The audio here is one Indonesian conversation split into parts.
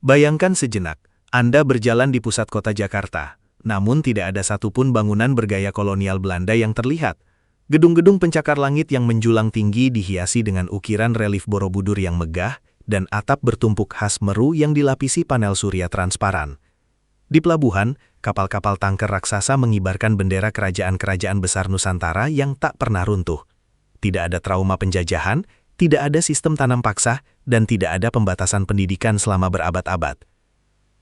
Bayangkan sejenak, Anda berjalan di pusat kota Jakarta, namun tidak ada satupun bangunan bergaya kolonial Belanda yang terlihat. Gedung-gedung pencakar langit yang menjulang tinggi dihiasi dengan ukiran relief Borobudur yang megah, dan atap bertumpuk khas Meru yang dilapisi panel surya transparan. Di pelabuhan, kapal-kapal tanker raksasa mengibarkan bendera kerajaan-kerajaan besar Nusantara yang tak pernah runtuh. Tidak ada trauma penjajahan, tidak ada sistem tanam paksa, dan tidak ada pembatasan pendidikan selama berabad-abad.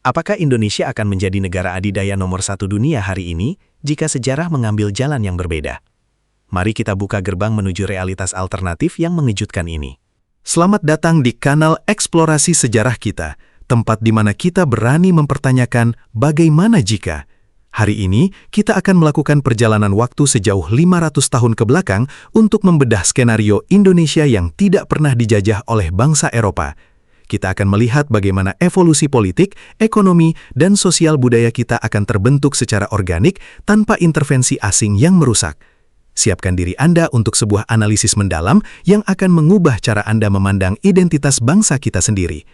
Apakah Indonesia akan menjadi negara adidaya nomor 1 dunia hari ini jika sejarah mengambil jalan yang berbeda? Mari kita buka gerbang menuju realitas alternatif yang mengejutkan ini. Selamat datang di kanal Eksplorasi Sejarah kita, tempat di mana kita berani mempertanyakan bagaimana jika. Hari ini, kita akan melakukan perjalanan waktu sejauh 500 tahun ke belakang untuk membedah skenario Indonesia yang tidak pernah dijajah oleh bangsa Eropa. Kita akan melihat bagaimana evolusi politik, ekonomi, dan sosial budaya kita akan terbentuk secara organik tanpa intervensi asing yang merusak. Siapkan diri Anda untuk sebuah analisis mendalam yang akan mengubah cara Anda memandang identitas bangsa kita sendiri.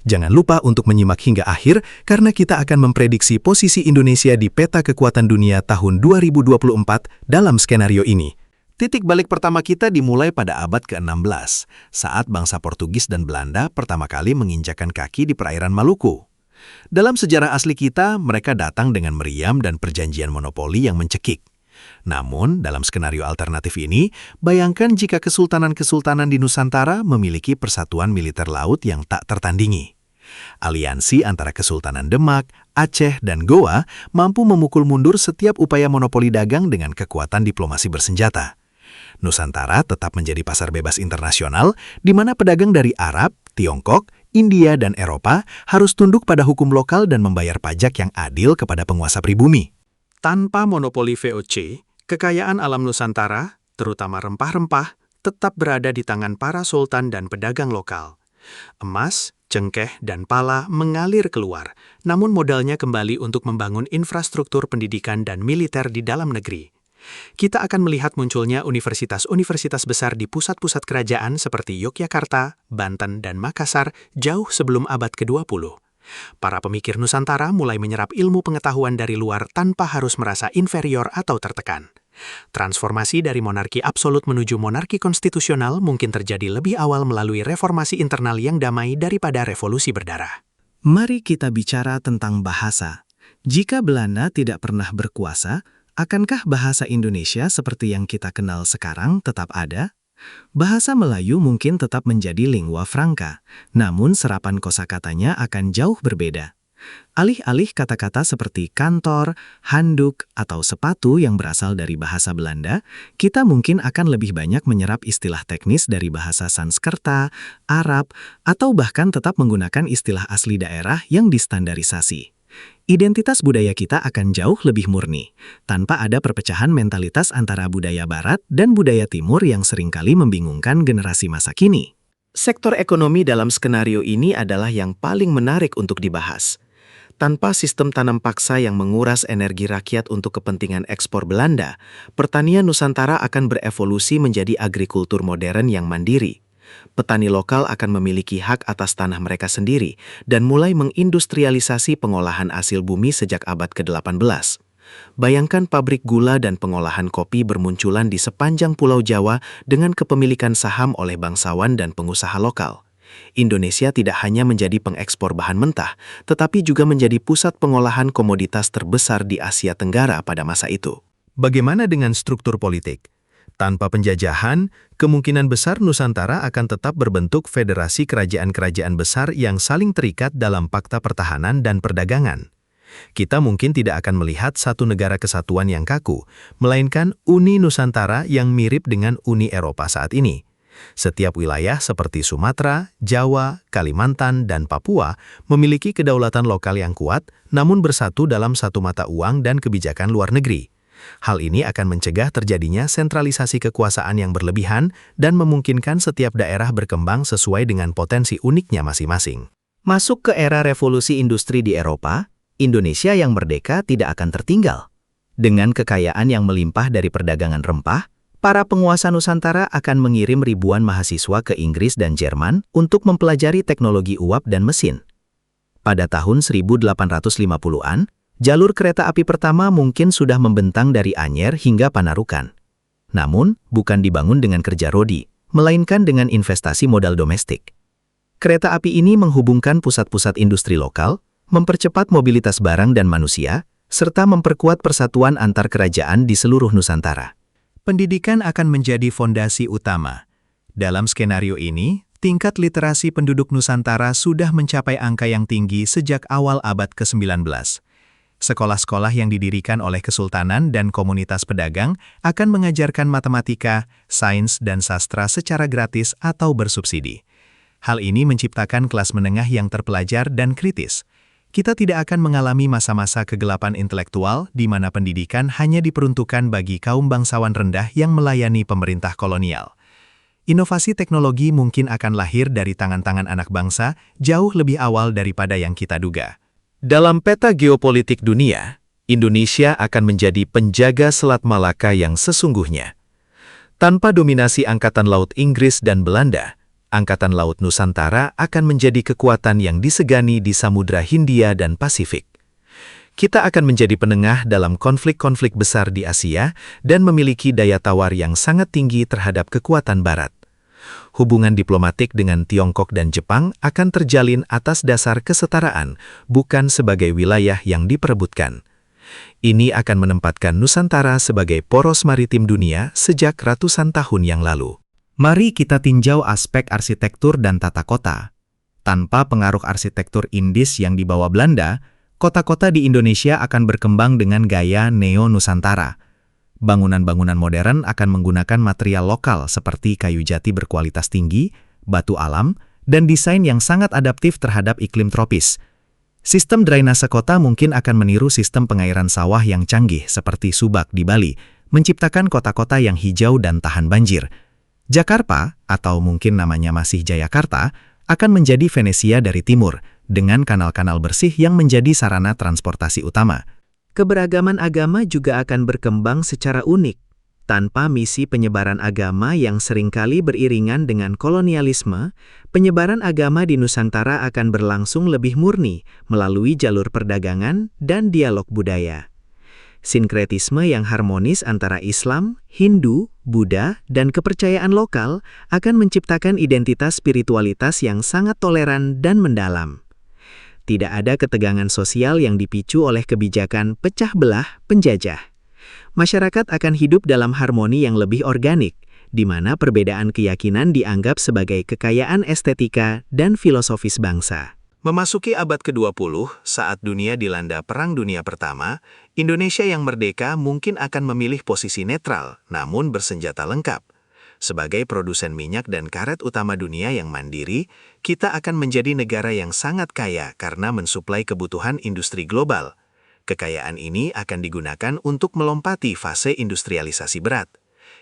Jangan lupa untuk menyimak hingga akhir karena kita akan memprediksi posisi Indonesia di peta kekuatan dunia tahun 2024 dalam skenario ini. Titik balik pertama kita dimulai pada abad ke-16, saat bangsa Portugis dan Belanda pertama kali menginjakkan kaki di perairan Maluku. Dalam sejarah asli kita, mereka datang dengan meriam dan perjanjian monopoli yang mencekik. Namun, dalam skenario alternatif ini, bayangkan jika kesultanan-kesultanan di Nusantara memiliki persatuan militer laut yang tak tertandingi. Aliansi antara Kesultanan Demak, Aceh, dan Goa mampu memukul mundur setiap upaya monopoli dagang dengan kekuatan diplomasi bersenjata. Nusantara tetap menjadi pasar bebas internasional, di mana pedagang dari Arab, Tiongkok, India, dan Eropa harus tunduk pada hukum lokal dan membayar pajak yang adil kepada penguasa pribumi. Tanpa monopoli VOC, kekayaan alam Nusantara, terutama rempah-rempah, tetap berada di tangan para sultan dan pedagang lokal. Emas, cengkeh, dan pala mengalir keluar, namun modalnya kembali untuk membangun infrastruktur pendidikan dan militer di dalam negeri. Kita akan melihat munculnya universitas-universitas besar di pusat-pusat kerajaan seperti Yogyakarta, Banten, dan Makassar jauh sebelum abad ke-20. Para pemikir Nusantara mulai menyerap ilmu pengetahuan dari luar tanpa harus merasa inferior atau tertekan. Transformasi dari monarki absolut menuju monarki konstitusional mungkin terjadi lebih awal melalui reformasi internal yang damai daripada revolusi berdarah. Mari kita bicara tentang bahasa. Jika Belanda tidak pernah berkuasa, akankah bahasa Indonesia seperti yang kita kenal sekarang tetap ada? Bahasa Melayu mungkin tetap menjadi lingua franca, namun serapan kosakatanya akan jauh berbeda. Alih-alih kata-kata seperti kantor, handuk, atau sepatu yang berasal dari bahasa Belanda, kita mungkin akan lebih banyak menyerap istilah teknis dari bahasa Sanskerta, Arab, atau bahkan tetap menggunakan istilah asli daerah yang distandarisasi. Identitas budaya kita akan jauh lebih murni, tanpa ada perpecahan mentalitas antara budaya Barat dan budaya Timur yang seringkali membingungkan generasi masa kini. Sektor ekonomi dalam skenario ini adalah yang paling menarik untuk dibahas. Tanpa sistem tanam paksa yang menguras energi rakyat untuk kepentingan ekspor Belanda, pertanian Nusantara akan berevolusi menjadi agrikultur modern yang mandiri. Petani lokal akan memiliki hak atas tanah mereka sendiri dan mulai mengindustrialisasi pengolahan hasil bumi sejak abad ke-18. Bayangkan pabrik gula dan pengolahan kopi bermunculan di sepanjang Pulau Jawa dengan kepemilikan saham oleh bangsawan dan pengusaha lokal. Indonesia tidak hanya menjadi pengekspor bahan mentah, tetapi juga menjadi pusat pengolahan komoditas terbesar di Asia Tenggara pada masa itu. Bagaimana dengan struktur politik? Tanpa penjajahan, kemungkinan besar Nusantara akan tetap berbentuk federasi kerajaan-kerajaan besar yang saling terikat dalam fakta pertahanan dan perdagangan. Kita mungkin tidak akan melihat satu negara kesatuan yang kaku, melainkan Uni Nusantara yang mirip dengan Uni Eropa saat ini. Setiap wilayah seperti Sumatera, Jawa, Kalimantan, dan Papua memiliki kedaulatan lokal yang kuat, namun bersatu dalam satu mata uang dan kebijakan luar negeri. Hal ini akan mencegah terjadinya sentralisasi kekuasaan yang berlebihan dan memungkinkan setiap daerah berkembang sesuai dengan potensi uniknya masing-masing. Masuk ke era revolusi industri di Eropa, Indonesia yang merdeka tidak akan tertinggal. Dengan kekayaan yang melimpah dari perdagangan rempah, para penguasa Nusantara akan mengirim ribuan mahasiswa ke Inggris dan Jerman untuk mempelajari teknologi uap dan mesin. Pada tahun 1850-an, jalur kereta api pertama mungkin sudah membentang dari Anyer hingga Panarukan. Namun, bukan dibangun dengan kerja rodi, melainkan dengan investasi modal domestik. Kereta api ini menghubungkan pusat-pusat industri lokal, mempercepat mobilitas barang dan manusia, serta memperkuat persatuan antar kerajaan di seluruh Nusantara. Pendidikan akan menjadi fondasi utama. Dalam skenario ini, tingkat literasi penduduk Nusantara sudah mencapai angka yang tinggi sejak awal abad ke-19. Sekolah-sekolah yang didirikan oleh kesultanan dan komunitas pedagang akan mengajarkan matematika, sains, dan sastra secara gratis atau bersubsidi. Hal ini menciptakan kelas menengah yang terpelajar dan kritis. Kita tidak akan mengalami masa-masa kegelapan intelektual di mana pendidikan hanya diperuntukkan bagi kaum bangsawan rendah yang melayani pemerintah kolonial. Inovasi teknologi mungkin akan lahir dari tangan-tangan anak bangsa jauh lebih awal daripada yang kita duga. Dalam peta geopolitik dunia, Indonesia akan menjadi penjaga Selat Malaka yang sesungguhnya. Tanpa dominasi Angkatan Laut Inggris dan Belanda, Angkatan Laut Nusantara akan menjadi kekuatan yang disegani di Samudra Hindia dan Pasifik. Kita akan menjadi penengah dalam konflik-konflik besar di Asia dan memiliki daya tawar yang sangat tinggi terhadap kekuatan Barat. Hubungan diplomatik dengan Tiongkok dan Jepang akan terjalin atas dasar kesetaraan, bukan sebagai wilayah yang diperebutkan. Ini akan menempatkan Nusantara sebagai poros maritim dunia sejak ratusan tahun yang lalu. Mari kita tinjau aspek arsitektur dan tata kota. Tanpa pengaruh arsitektur Indis yang dibawa Belanda, kota-kota di Indonesia akan berkembang dengan gaya neo-Nusantara. Bangunan-bangunan modern akan menggunakan material lokal seperti kayu jati berkualitas tinggi, batu alam, dan desain yang sangat adaptif terhadap iklim tropis. Sistem drainase kota mungkin akan meniru sistem pengairan sawah yang canggih seperti Subak di Bali, menciptakan kota-kota yang hijau dan tahan banjir. Jakarta, atau mungkin namanya masih Jayakarta, akan menjadi Venesia dari timur, dengan kanal-kanal bersih yang menjadi sarana transportasi utama. Keberagaman agama juga akan berkembang secara unik, tanpa misi penyebaran agama yang seringkali beriringan dengan kolonialisme. Penyebaran agama di Nusantara akan berlangsung lebih murni melalui jalur perdagangan dan dialog budaya. Sinkretisme yang harmonis antara Islam, Hindu, Buddha, dan kepercayaan lokal akan menciptakan identitas spiritualitas yang sangat toleran dan mendalam. Tidak ada ketegangan sosial yang dipicu oleh kebijakan pecah belah penjajah. Masyarakat akan hidup dalam harmoni yang lebih organik, di mana perbedaan keyakinan dianggap sebagai kekayaan estetika dan filosofis bangsa. Memasuki abad ke-20, saat dunia dilanda Perang Dunia Pertama, Indonesia yang merdeka mungkin akan memilih posisi netral, namun bersenjata lengkap. Sebagai produsen minyak dan karet utama dunia yang mandiri, kita akan menjadi negara yang sangat kaya karena mensuplai kebutuhan industri global. Kekayaan ini akan digunakan untuk melompati fase industrialisasi berat.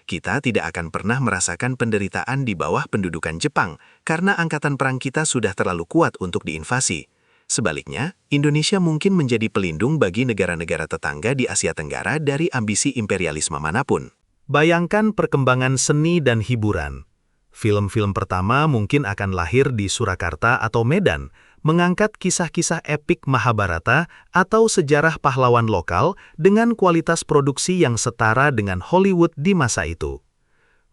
Kita tidak akan pernah merasakan penderitaan di bawah pendudukan Jepang karena angkatan perang kita sudah terlalu kuat untuk diinvasi. Sebaliknya, Indonesia mungkin menjadi pelindung bagi negara-negara tetangga di Asia Tenggara dari ambisi imperialisme manapun. Bayangkan perkembangan seni dan hiburan. Film-film pertama mungkin akan lahir di Surakarta atau Medan, mengangkat kisah-kisah epik Mahabharata atau sejarah pahlawan lokal dengan kualitas produksi yang setara dengan Hollywood di masa itu.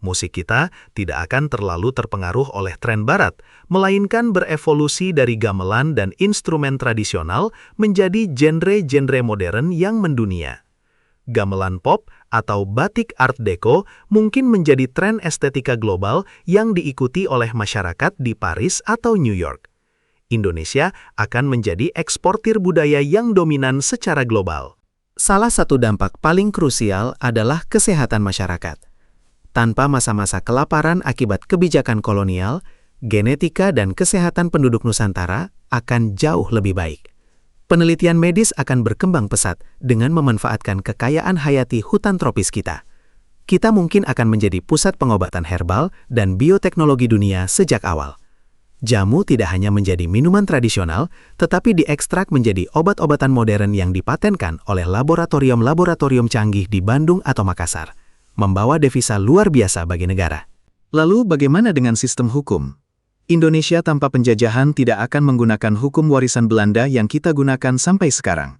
Musik kita tidak akan terlalu terpengaruh oleh tren barat, melainkan berevolusi dari gamelan dan instrumen tradisional menjadi genre-genre modern yang mendunia. Gamelan pop atau batik Art Deco mungkin menjadi tren estetika global yang diikuti oleh masyarakat di Paris atau New York. Indonesia akan menjadi eksportir budaya yang dominan secara global. Salah satu dampak paling krusial adalah kesehatan masyarakat. Tanpa masa-masa kelaparan akibat kebijakan kolonial, genetika dan kesehatan penduduk Nusantara akan jauh lebih baik. Penelitian medis akan berkembang pesat dengan memanfaatkan kekayaan hayati hutan tropis kita. Kita mungkin akan menjadi pusat pengobatan herbal dan bioteknologi dunia sejak awal. Jamu tidak hanya menjadi minuman tradisional, tetapi diekstrak menjadi obat-obatan modern yang dipatenkan oleh laboratorium-laboratorium canggih di Bandung atau Makassar, membawa devisa luar biasa bagi negara. Lalu bagaimana dengan sistem hukum? Indonesia tanpa penjajahan tidak akan menggunakan hukum warisan Belanda yang kita gunakan sampai sekarang.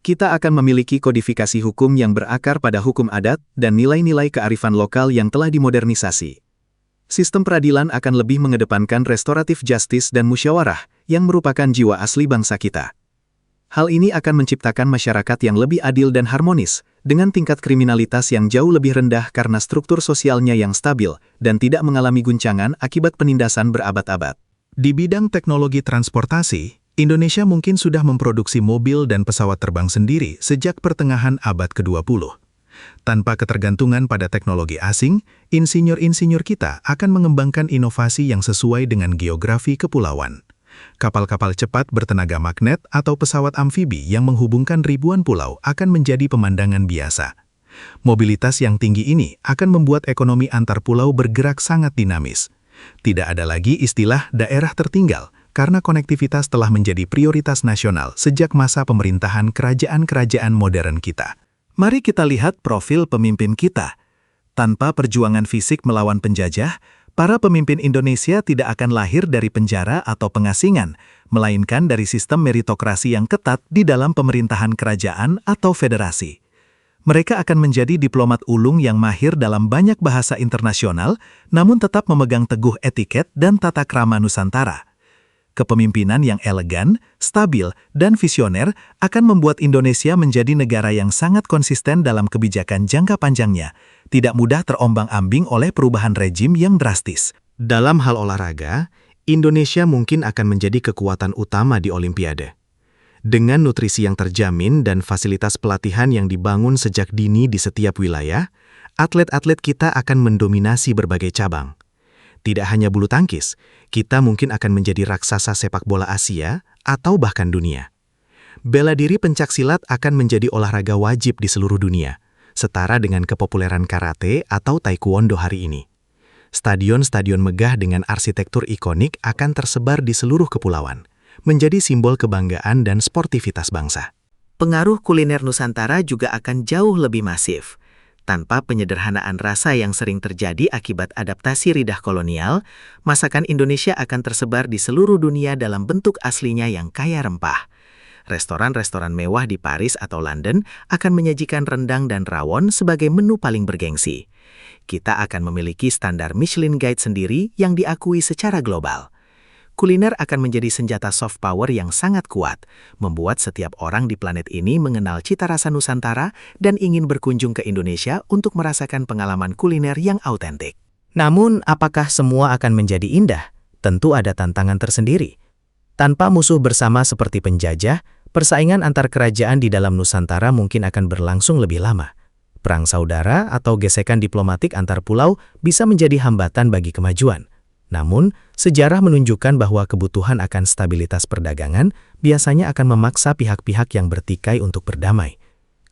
Kita akan memiliki kodifikasi hukum yang berakar pada hukum adat dan nilai-nilai kearifan lokal yang telah dimodernisasi. Sistem peradilan akan lebih mengedepankan restoratif justice dan musyawarah yang merupakan jiwa asli bangsa kita. Hal ini akan menciptakan masyarakat yang lebih adil dan harmonis, dengan tingkat kriminalitas yang jauh lebih rendah karena struktur sosialnya yang stabil dan tidak mengalami guncangan akibat penindasan berabad-abad. Di bidang teknologi transportasi, Indonesia mungkin sudah memproduksi mobil dan pesawat terbang sendiri sejak pertengahan abad ke-20. Tanpa ketergantungan pada teknologi asing, insinyur-insinyur kita akan mengembangkan inovasi yang sesuai dengan geografi kepulauan. Kapal-kapal cepat bertenaga magnet atau pesawat amfibi yang menghubungkan ribuan pulau akan menjadi pemandangan biasa. Mobilitas yang tinggi ini akan membuat ekonomi antar pulau bergerak sangat dinamis. Tidak ada lagi istilah daerah tertinggal, karena konektivitas telah menjadi prioritas nasional sejak masa pemerintahan kerajaan-kerajaan modern kita. Mari kita lihat profil pemimpin kita. Tanpa perjuangan fisik melawan penjajah, para pemimpin Indonesia tidak akan lahir dari penjara atau pengasingan, melainkan dari sistem meritokrasi yang ketat di dalam pemerintahan kerajaan atau federasi. Mereka akan menjadi diplomat ulung yang mahir dalam banyak bahasa internasional, namun tetap memegang teguh etiket dan tata krama Nusantara. Kepemimpinan yang elegan, stabil, dan visioner akan membuat Indonesia menjadi negara yang sangat konsisten dalam kebijakan jangka panjangnya, tidak mudah terombang-ambing oleh perubahan rejim yang drastis. Dalam hal olahraga, Indonesia mungkin akan menjadi kekuatan utama di Olimpiade. Dengan nutrisi yang terjamin dan fasilitas pelatihan yang dibangun sejak dini di setiap wilayah, atlet-atlet kita akan mendominasi berbagai cabang. Tidak hanya bulu tangkis, kita mungkin akan menjadi raksasa sepak bola Asia atau bahkan dunia. Bela diri pencaksilat akan menjadi olahraga wajib di seluruh dunia, setara dengan kepopuleran karate atau taekwondo hari ini. Stadion-stadion megah dengan arsitektur ikonik akan tersebar di seluruh kepulauan, menjadi simbol kebanggaan dan sportivitas bangsa. Pengaruh kuliner Nusantara juga akan jauh lebih masif. Tanpa penyederhanaan rasa yang sering terjadi akibat adaptasi lidah kolonial, masakan Indonesia akan tersebar di seluruh dunia dalam bentuk aslinya yang kaya rempah. Restoran-restoran mewah di Paris atau London akan menyajikan rendang dan rawon sebagai menu paling bergengsi. Kita akan memiliki standar Michelin Guide sendiri yang diakui secara global. Kuliner akan menjadi senjata soft power yang sangat kuat, membuat setiap orang di planet ini mengenal cita rasa Nusantara dan ingin berkunjung ke Indonesia untuk merasakan pengalaman kuliner yang autentik. Namun, apakah semua akan menjadi indah? Tentu ada tantangan tersendiri. Tanpa musuh bersama seperti penjajah, persaingan antar kerajaan di dalam Nusantara mungkin akan berlangsung lebih lama. Perang saudara atau gesekan diplomatik antar pulau bisa menjadi hambatan bagi kemajuan. Namun, sejarah menunjukkan bahwa kebutuhan akan stabilitas perdagangan biasanya akan memaksa pihak-pihak yang bertikai untuk berdamai.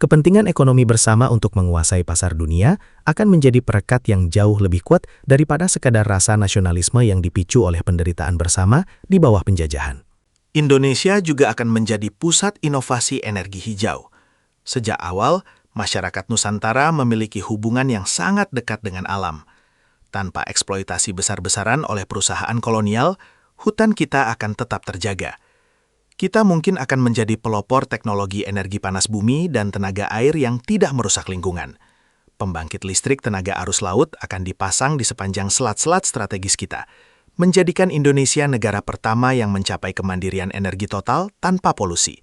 Kepentingan ekonomi bersama untuk menguasai pasar dunia akan menjadi perekat yang jauh lebih kuat daripada sekadar rasa nasionalisme yang dipicu oleh penderitaan bersama di bawah penjajahan. Indonesia juga akan menjadi pusat inovasi energi hijau. Sejak awal, masyarakat Nusantara memiliki hubungan yang sangat dekat dengan alam. Tanpa eksploitasi besar-besaran oleh perusahaan kolonial, hutan kita akan tetap terjaga. Kita mungkin akan menjadi pelopor teknologi energi panas bumi dan tenaga air yang tidak merusak lingkungan. Pembangkit listrik tenaga arus laut akan dipasang di sepanjang selat-selat strategis kita, menjadikan Indonesia negara pertama yang mencapai kemandirian energi total tanpa polusi.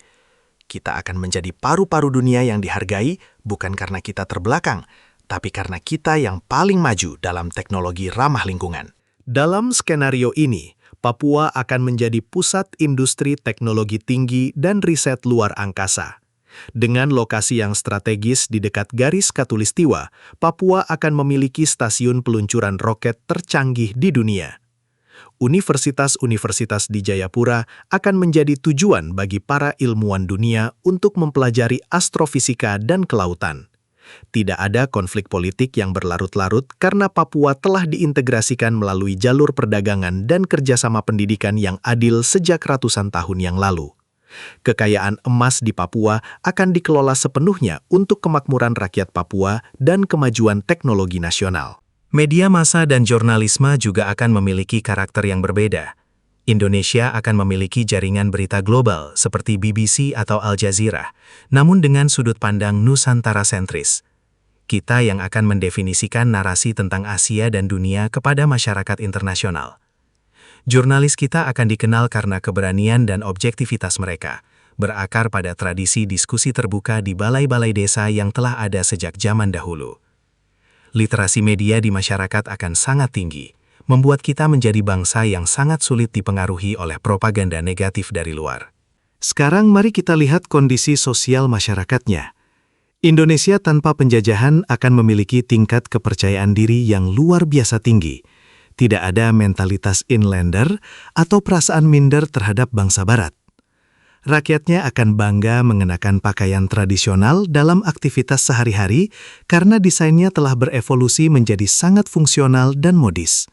Kita akan menjadi paru-paru dunia yang dihargai bukan karena kita terbelakang, tapi karena kita yang paling maju dalam teknologi ramah lingkungan. Dalam skenario ini, Papua akan menjadi pusat industri teknologi tinggi dan riset luar angkasa. Dengan lokasi yang strategis di dekat garis Khatulistiwa, Papua akan memiliki stasiun peluncuran roket tercanggih di dunia. Universitas-universitas di Jayapura akan menjadi tujuan bagi para ilmuwan dunia untuk mempelajari astrofisika dan kelautan. Tidak ada konflik politik yang berlarut-larut karena Papua telah diintegrasikan melalui jalur perdagangan dan kerjasama pendidikan yang adil sejak ratusan tahun yang lalu. Kekayaan emas di Papua akan dikelola sepenuhnya untuk kemakmuran rakyat Papua dan kemajuan teknologi nasional. Media massa dan jurnalisme juga akan memiliki karakter yang berbeda. Indonesia akan memiliki jaringan berita global seperti BBC atau Al Jazeera, namun dengan sudut pandang Nusantara sentris. Kita yang akan mendefinisikan narasi tentang Asia dan dunia kepada masyarakat internasional. Jurnalis kita akan dikenal karena keberanian dan objektivitas mereka, berakar pada tradisi diskusi terbuka di balai-balai desa yang telah ada sejak zaman dahulu. Literasi media di masyarakat akan sangat tinggi, membuat kita menjadi bangsa yang sangat sulit dipengaruhi oleh propaganda negatif dari luar. Sekarang mari kita lihat kondisi sosial masyarakatnya. Indonesia tanpa penjajahan akan memiliki tingkat kepercayaan diri yang luar biasa tinggi. Tidak ada mentalitas inlander atau perasaan minder terhadap bangsa barat. Rakyatnya akan bangga mengenakan pakaian tradisional dalam aktivitas sehari-hari karena desainnya telah berevolusi menjadi sangat fungsional dan modis.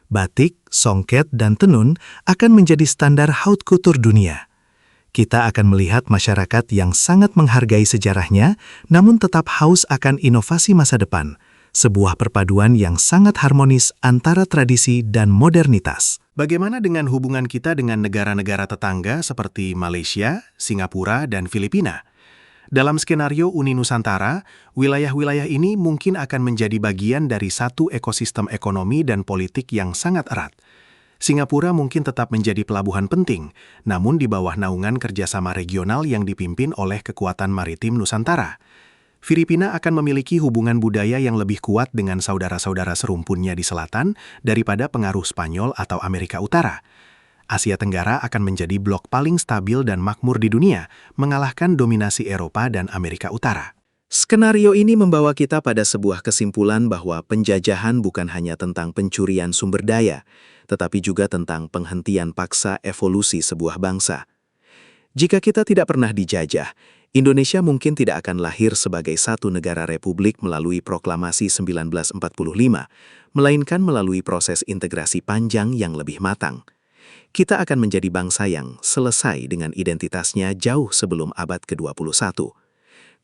Batik, songket, dan tenun akan menjadi standar haute couture dunia. Kita akan melihat masyarakat yang sangat menghargai sejarahnya, namun tetap haus akan inovasi masa depan, sebuah perpaduan yang sangat harmonis antara tradisi dan modernitas. Bagaimana dengan hubungan kita dengan negara-negara tetangga seperti Malaysia, Singapura, dan Filipina? Dalam skenario Uni Nusantara, wilayah-wilayah ini mungkin akan menjadi bagian dari satu ekosistem ekonomi dan politik yang sangat erat. Singapura mungkin tetap menjadi pelabuhan penting, namun di bawah naungan kerjasama regional yang dipimpin oleh kekuatan maritim Nusantara. Filipina akan memiliki hubungan budaya yang lebih kuat dengan saudara-saudara serumpunnya di selatan daripada pengaruh Spanyol atau Amerika Utara. Asia Tenggara akan menjadi blok paling stabil dan makmur di dunia, mengalahkan dominasi Eropa dan Amerika Utara. Skenario ini membawa kita pada sebuah kesimpulan bahwa penjajahan bukan hanya tentang pencurian sumber daya, tetapi juga tentang penghentian paksa evolusi sebuah bangsa. Jika kita tidak pernah dijajah, Indonesia mungkin tidak akan lahir sebagai satu negara republik melalui proklamasi 1945, melainkan melalui proses integrasi panjang yang lebih matang. Kita akan menjadi bangsa yang selesai dengan identitasnya jauh sebelum abad ke-21.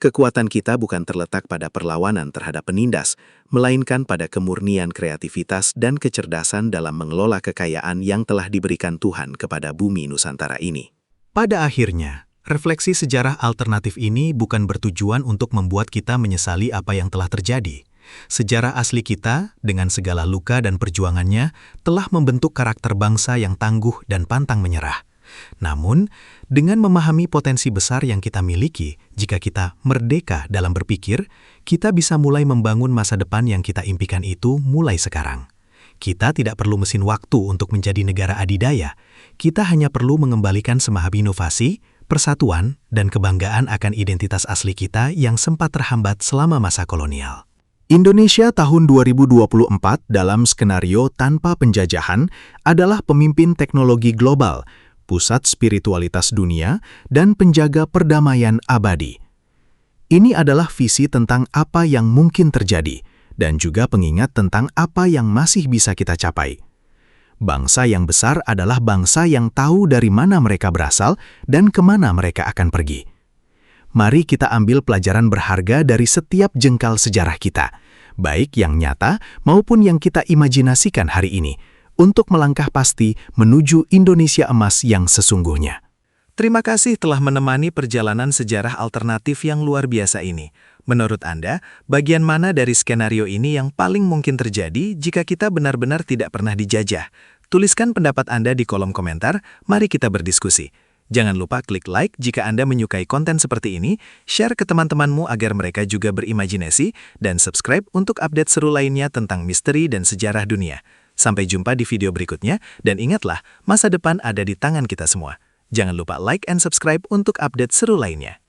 Kekuatan kita bukan terletak pada perlawanan terhadap penindas, melainkan pada kemurnian kreativitas dan kecerdasan dalam mengelola kekayaan yang telah diberikan Tuhan kepada bumi Nusantara ini. Pada akhirnya, refleksi sejarah alternatif ini bukan bertujuan untuk membuat kita menyesali apa yang telah terjadi. Sejarah asli kita, dengan segala luka dan perjuangannya, telah membentuk karakter bangsa yang tangguh dan pantang menyerah. Namun, dengan memahami potensi besar yang kita miliki, jika kita merdeka dalam berpikir, kita bisa mulai membangun masa depan yang kita impikan itu mulai sekarang. Kita tidak perlu mesin waktu untuk menjadi negara adidaya. Kita hanya perlu mengembalikan semangat inovasi, persatuan, dan kebanggaan akan identitas asli kita yang sempat terhambat selama masa kolonial. Indonesia tahun 2024 dalam skenario tanpa penjajahan adalah pemimpin teknologi global, pusat spiritualitas dunia, dan penjaga perdamaian abadi. Ini adalah visi tentang apa yang mungkin terjadi, dan juga pengingat tentang apa yang masih bisa kita capai. Bangsa yang besar adalah bangsa yang tahu dari mana mereka berasal dan kemana mereka akan pergi. Mari kita ambil pelajaran berharga dari setiap jengkal sejarah kita, baik yang nyata maupun yang kita imajinasikan hari ini, untuk melangkah pasti menuju Indonesia emas yang sesungguhnya. Terima kasih telah menemani perjalanan sejarah alternatif yang luar biasa ini. Menurut Anda, bagian mana dari skenario ini yang paling mungkin terjadi jika kita benar-benar tidak pernah dijajah? Tuliskan pendapat Anda di kolom komentar, mari kita berdiskusi. Jangan lupa klik like jika Anda menyukai konten seperti ini, share ke teman-temanmu agar mereka juga berimajinasi, dan subscribe untuk update seru lainnya tentang misteri dan sejarah dunia. Sampai jumpa di video berikutnya, dan ingatlah, masa depan ada di tangan kita semua. Jangan lupa like and subscribe untuk update seru lainnya.